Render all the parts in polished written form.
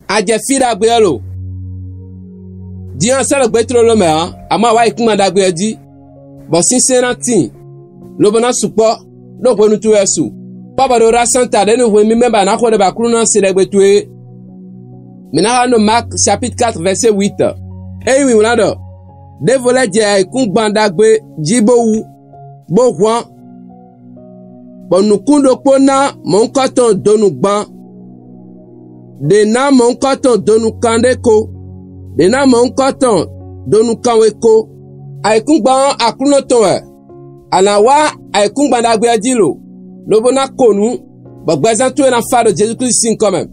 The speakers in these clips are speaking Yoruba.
Adjefi dagbe lo. Di an sel betro lo me an, ama wa ikuma dagbe di. Bo sincere tin. Lo bona supo, lo bonu tu esu. Papa do rasanta de no mi memba na ko de ba kru na se dagbe tu e. Mina no Marc chapitre 4 verset 8. Eh oui, on a do. De volé je ikun dagbe jibo wu. Bo hwan. Bo nu kundo pona mon koton donu gban. De na mon koton donu kandeko. De na mon koton donu kanweko. Aikun gban akuno to e. Ana wa aikun gban dagbe adilo. Lobo na konu. Bo gbezan to na fa de Jésus Christ sin quand même.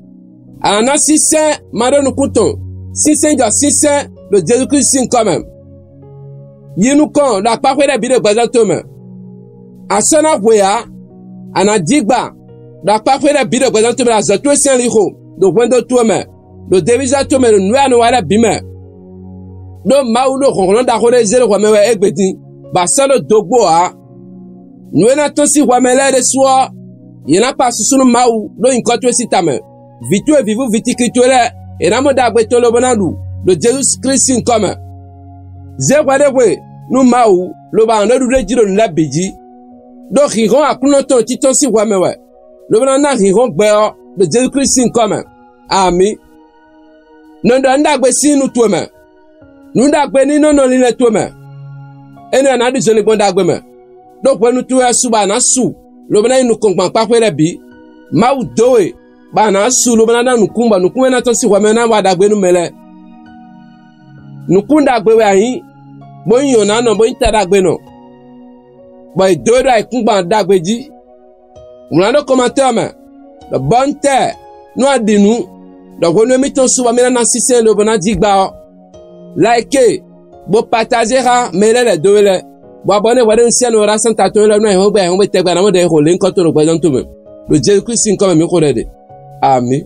Ana si c'est madonu kuton. Si c'est de Jésus Christ sin quand même. Yinu kon la pa kwede bi de gbezan to me. Asana wea ana digba la pa kwede bi de gbezan to me la zato sen liho. Do wendo to me. Do devisa to me no nwa no wala bi me. Do mawu do ronron da hore zero kwa mewe egbedin. Ba salo dogbo a. Nwena to si wa mele de so. Yena pa susunu mawu do inkoto sitame. Vitu e vivu vitikitole e namo da gbe to lo bonandu. Do Jesus Christ in come. Ze kwa de we nu mawu lo ba no du jiro la beji. Do hiron akuno to titon si wa mewe. Lo bonana hiron gbe o do Jesus Christ in come. Ami. Non do nda gbe sinu to me. Nu nda gbe ni no li le to me. Ene na di jeni gbon gbe me. Do gbe nu to suba na su. Lo bana inu kongban pa kwere bi. Mawu doe ba na su lo bana nu kumba nu kumena to si wa me na wa dagbe nu mele. Nu kunda gbe we ayin. Bo yin na no bo yin tada gbe no. Bo idodo ai kumba dagbe ji. Una no commentaire me. Le bon terre no adinu. Donc on met ton sou ba na sisen lo bana digba. Like bo partagera mele le doele. Bo abonné wa de nsia no rasanta to le no e ho be te gba na mo de ho le nko to ro gbe don to me. Le Jésus Christ in comme me ko de. Amen.